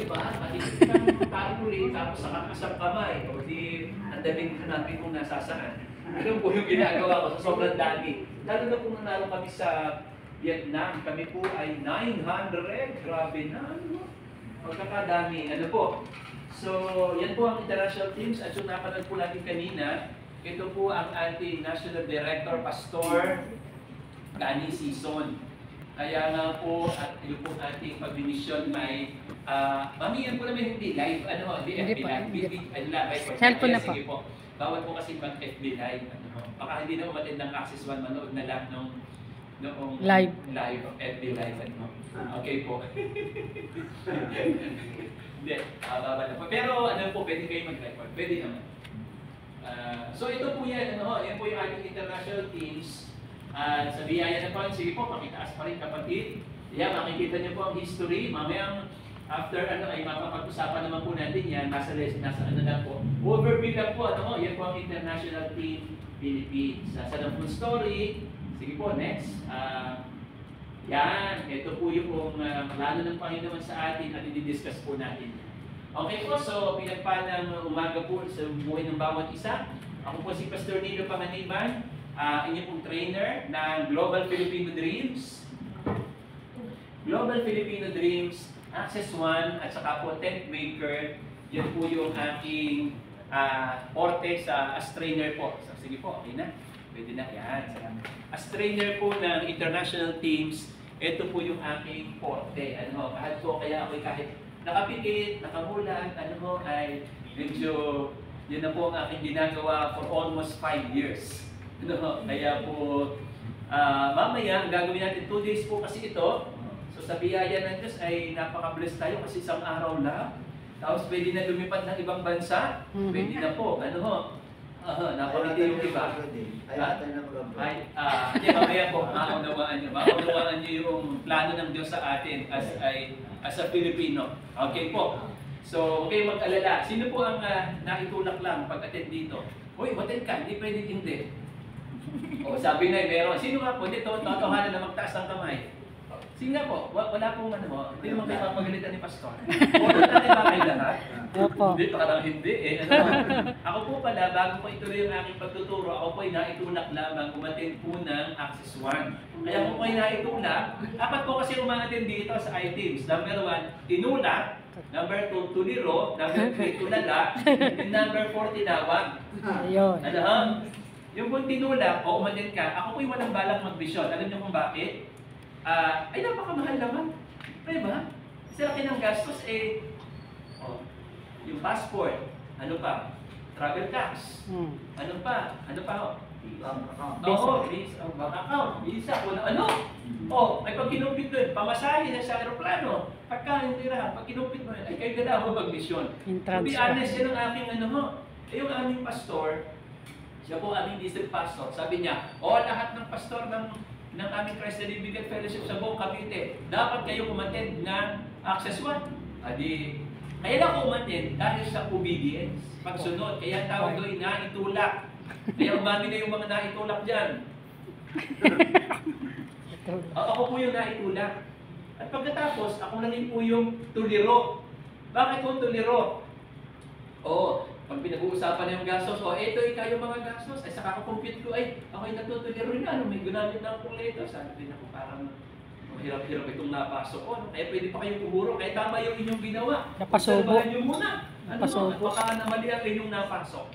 di ba? Makikita tayo ulit, tapos nakakasang kamay. O di, ang daling hanapin kung nasasaan. Ano po yung ginagawa ko sa sobrang dami. Lalo na kung nanalo kami sa Vietnam, kami po ay 900. Grabe na, ano? Pagkakadami. Ano po? So, yan po ang international teams. At yung napanood po natin kanina, ito po ang ating National Director, Pastor Gani Sison. Kaya nga po, at yung po ating pagbimisyon may, mamiyan po naman hindi live, ano, hindi FB live, ano lang, cellphone na po. Sige po. Bawal po kasi mag-FB live. Ano, baka hindi na umatid ng Access One, manood na lang noong live FB live. Ano. Okay po. Hindi, baba na po. Pero ano po, pwede kayo mag-record. Pwede naman. So ito po yan, ano, yan po yung ating international teams. Sa biyaya na po, sige po, pakitaas pa rin kapatid. Yan, makikita niyo po ang history. Mamayang after ano ay mapapag-usapan naman po natin yan. Nasa ano lang po. Overview lang po, ano, yan po ang international team Philippines. Sa full story. Sige po, next. Yan, ito po yung plano ng Panginoon sa atin at i-discuss po natin. Okay po, so pinagpalang umaga po sa buhay ng bawat isa. Ako po si Pastor Nilo Panganiban, inyong pong trainer ng Global Filipino Dreams. Global Filipino Dreams, Access One, at saka po Tent Maker. Yan po yung aking forte sa as trainer po. So, sige po, okay na. Pwede na, yan. As trainer po ng international teams, ito po yung aking forte. Ano, kahit po, kaya ako kahit nakapikit, nakamulat, ano mo, ay medyo, yun na po ang aking ginagawa for almost 5 years. Ano, kaya po, mamaya, ang gagawin natin 2 days po kasi ito. So sa biyaya ng Diyos ay napaka-bless tayo kasi isang araw lang. Tapos pwede na lumipad ng ibang bansa. Pwede na po, ano ho. Napakita yung iba. Hindi, mamaya po, maunawaan nyo. Maunawaan nyo yung plano ng Diyos sa atin as a Filipino. Okay po. So, okay mag-alala. Sino po ang naitulak lang pag-attend dito? Uy, attend ka, hindi pwedeng hindi. O, sabi na, meron. Sino nga po? Dito, tatohanan na magtaas ng kamay. Sige nga po, wala pong ano mo, hindi naman kayo papagalitan ni Pastor. Wala natin ba kayo lahat? Hindi, parang hindi eh. Ano, ako po pala, bago po ituloy yung aking pagtuturo, ako po ay naitulak lamang umattend po ng Access One. Kaya kung po ay naitulak, dapat po kasi umattend dito sa iTeams. Number 1, tinulak. Number 2, tuliro. Number 3, tulala. And number 4, tinawag. Ayun. Ano ha? Yung kung tinulak o umattend ka, ako po'y walang balak mag-vision. Alam niyo kung bakit? Ay napakamahal naman. Diba? Kasi laki ng gastos yung passport, ano pa? Travel tax. Ano pa? Ano pa ho? Bank account, visa, ano? Ay pag kinumpit mo yun, pamasahe na sa aeroplano, pagkain tira, pag kinumpit mo yun, ay kayo ganda ako mag-mission. To be honest, yan ang aking ano ho. Yung aming pastor, siya po aming district pastor, sabi niya, lahat ng pastor ng aming Christ the Living God Fellowship sa buong Cavite, dapat kayo umattend ng Access One. Kaya lang ako umattend dahil sa obedience, pagsunod. Kaya tawag doon naitulak. Kaya umami na yung mga naitulak dyan. Ako po yung naitulak. At pagkatapos, ako na rin po yung tuliro. Bakit po tuliro? Pag pinag-uusapan na yung gastos, ito yung mga gastos, ay saka compute ko, ako'y natutuliro na, may gunamit na akong ito. Sabi din ako, parang mahirap-hirap itong napasok ko. Kaya pwede pa kayong umuro, kaya tama yung inyong ginawa. Napasubo. Obserbahan nyo muna. Baka na mali ang inyong napasok.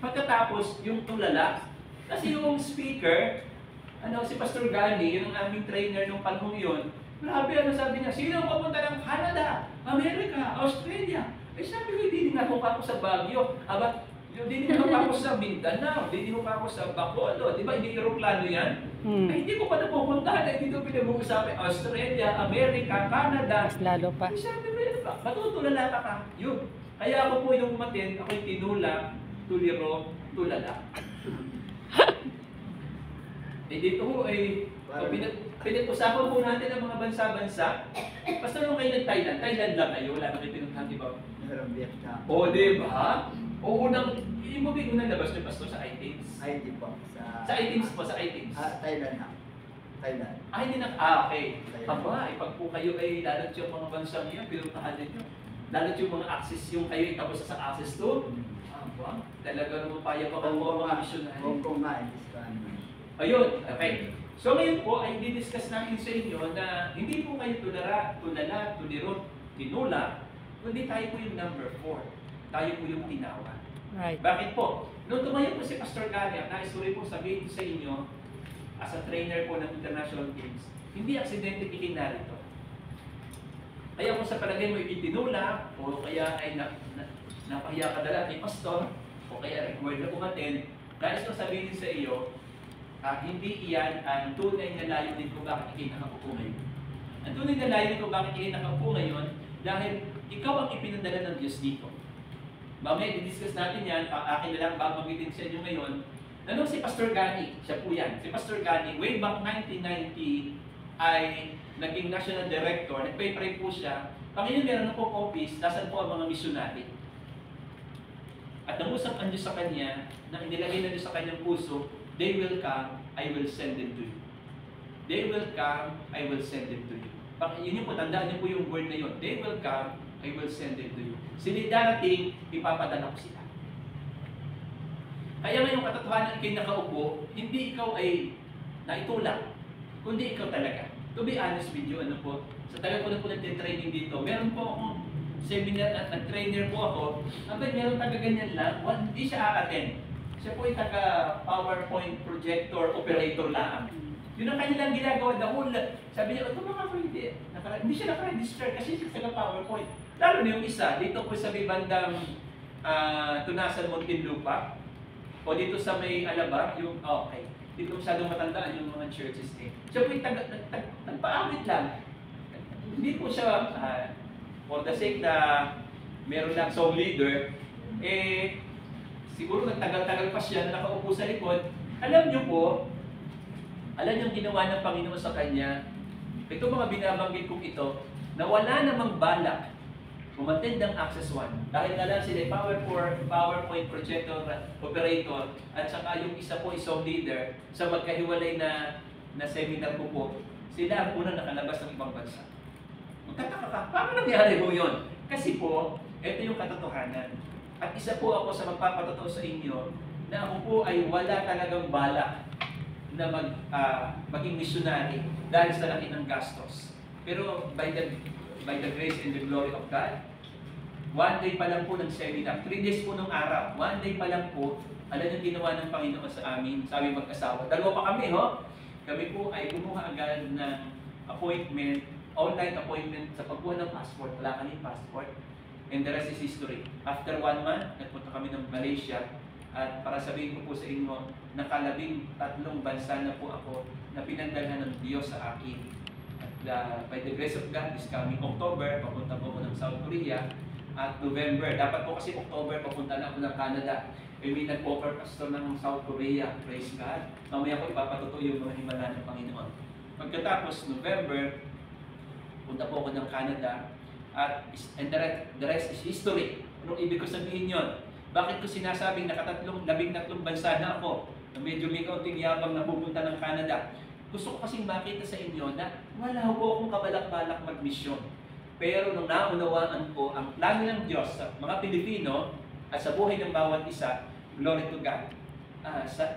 Pagkatapos, yung tulala, kasi yung speaker, si Pastor Gani, yung aming trainer nung panahon yun, grabe, sabi niya, sino papunta ng Canada, America, Australia? Sabi ko, hindi ako pa ako sa Baguio. Hindi ko pa ako sa Mindanao. Hindi ko pa ako sa Bacolod. Di ba, hindi aeroplano yan? Hindi ko pa napupuntahan. Hindi ko pinag-uusapan. Australia, America, Canada. Mas lalo pa. Sabi ko, matutulala ka. Yun. Kaya ako po yung umattend, ako'y tinula, tuliro, tulala. Dito po pinag-usapan po natin ang mga bansa-bansa. Basta nung kayo nag-Thailand, Thailand lang kayo, wala na kayo pinuntahan, di ba? Di ba? Unang labas niyo, Pastor, sa iTeams? iTeams po. Sa iTeams po, sa iTeams? Thailand na. Thailand. Hindi na. Okay. Pag po kayo ay lalad yung mga bansa niya, pinuntahan ninyo. Lalo't yung mga access, yung kayo tapos sa access to, talaga naman payag ako ang mga missionary. Kung nga, discount. Ayun, okay. So ngayon po ay didiscuss natin sa inyo na hindi po kayo tulala, tulirot, tinula, kundi tayo po yung number 4. Tayo po yung tinawa. Right. Bakit po? Noong tumayo po si Pastor Gary, nais ko rin po sabihin sa inyo, as a trainer po ng international teams, hindi aksidente ikinarito. Kaya kung sa palagay mo itinula, o kaya ay napahiya ka dala kay Pastor, o kaya required na umattend, nais ko sabihin sa iyo, hindi iyan ang tunay na layunin kung bakit ikay nakaupo ngayon. Ang tunay na layunin kung bakit ikay nakaupo ngayon, dahil ikaw ang ipinadala ng Diyos dito. Mamaya, i-discuss natin yan, akin na lang babanggitin sa inyo ngayon, na nung si Pastor Gani, siya po yan, si Pastor Gani, way back 1990, ay naging national director, nagpay-pray po siya, Panginoon, meron na po office, nasan po ang mga missionary? At nangusap ang Diyos sa kanya, na inilagay na Diyos sa kanyang puso, they will come, I will send them to you. They will come, I will send them to you. Yun yung po, tandaan niyo po yung word na yun. They will come, I will send them to you. Sila darating, ipapadala ko sila. Kaya ngayong katotohanan ikay nakaupo, hindi ikaw ay naitulak, kundi ikaw talaga. To be honest with you, ano po, sa tagal ko na po nag-training dito, meron po akong seminar at nag-trainer po ako, meron taga ganyan lang, hindi siya a-attend. Siya po ay taga-PowerPoint projector operator lang. Yun ang kanilang ginagawa, the whole, sabi niya, ito mga po hindi siya naka-register kasi siya taga-PowerPoint. Lalo na yung isa, dito po sa may bandang Tunasan, Muntinlupa, o dito sa may Alaba, yung, okay, dito masyadong matandaan yung mga churches eh. Siya po ay nagpa-awit lang. Hindi po siya, for the sake na meron lang song leader, siguro nagtagal-tagal pa siya na nakaupo sa likod. Alam niyo po, alam niyo ang ginawa ng Panginoon sa kanya, ito mga binabanggit kong ito, na wala namang balak umattend ng Access 1. Dahil na lang sila PowerPoint projector operator at saka yung isa po isang leader sa magkahiwalay na seminar ko po, sila ang unang nakalabas ng ibang bansa. Magtataka ka, paano nangyari mo yun? Kasi po, ito yung katotohanan. At isa po ako sa magpapatotoo sa inyo na ako po ay wala talagang balak na maging missionary dahil sa laki ng gastos. Pero by the grace and the glory of God, one day pa lang po ng seminar, 3 days po ng araw, one day pa lang po, alam yung ginawa ng Panginoon sa amin, sabi mag-asawa. Dalawa pa kami, ho? Kami po ay kumuha agad ng appointment, online appointment sa pagkuha ng passport. Wala kami passport. And the rest is history. After 1 month, nagpunta kami ng Malaysia. At para sabihin ko po sa inyo, nakalabing-3 bansa na po ako na pinandalhan ng Diyos sa akin. At by the grace of God, this coming October, papunta po ako ng South Korea. At November, dapat po kasi October, papunta na ako ng Canada. May nag-offer pastor ng South Korea. Praise God. Mamaya ko ipapatuto yung mga himala ng Panginoon. Pagkatapos November, punta po ako ng Canada. And the rest is history. Anong ibig ko sabihin yun? Bakit ko sinasabing 13 bansa na ako na medyo may kaunting yabang na pupunta ng Canada? Gusto ko kasing makita sa inyo na wala po akong kabalak-balak mag-mission. Pero nung naunawaan ko ang plano ng Diyos sa mga Pilipino at sa buhay ng bawat isa, glory to God.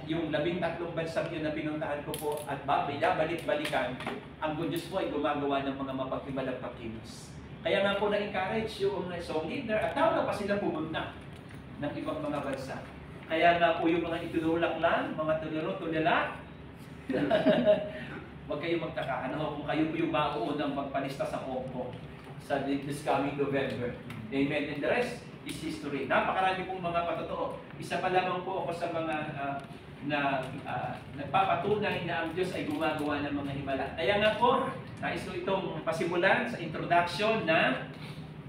Yung 13 bansang yun na pinuntahan ko po at balik-balikan, ang Diyos po ay gumagawa ng mga mapaghimalang pagkilos. Kaya nga po na-encourage yung song leader at tawag pa sila pumunta ng ibang mga bansa. Kaya nga po yung mga itinulak lang, mga tuliro-tulila, huwag kayong magtaka. Kung kayo po yung mauunang magpalista sa Hong Kong sa this coming November. Amen. And the rest is history. Napakarami pong mga patotoo. Isa pa lamang po ako sa mga nagpapatunay na ang Diyos ay gumagawa ng mga himala. Kaya nga po, nais ko itong pasimulan sa introduction na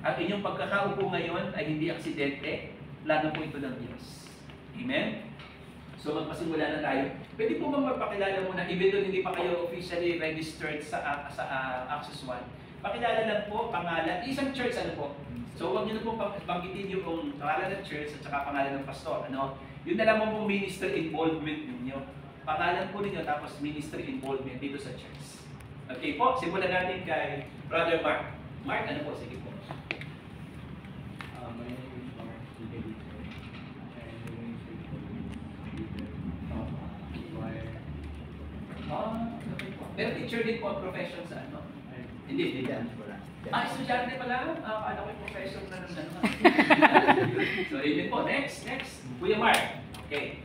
ang inyong pagkakaupo ngayon ay hindi aksidente. Plano po ito ng Diyos. Amen? So magpasimula na tayo. Pwede po bang magpakilala muna, even though hindi pa kayo officially registered sa Access 1. Pakilala lang po, pangalan, isang church ano po. So huwag niyo na po banggitin yung pangalan ng church at saka pangalan ng pastor. Ano? Yun na lamang po ministry involvement ninyo. Pangalan po ninyo tapos ministry involvement dito sa church. Okay po, simulan natin kay Brother Mark. Mark, ano po? Sige po. Pero teacher din po ang profession sa ano? Hindi. Estudyante ko lang. Estudyante pala. Paano ko yung professor na ng ano? So, yun din po. Next. Kuya Mark. Okay.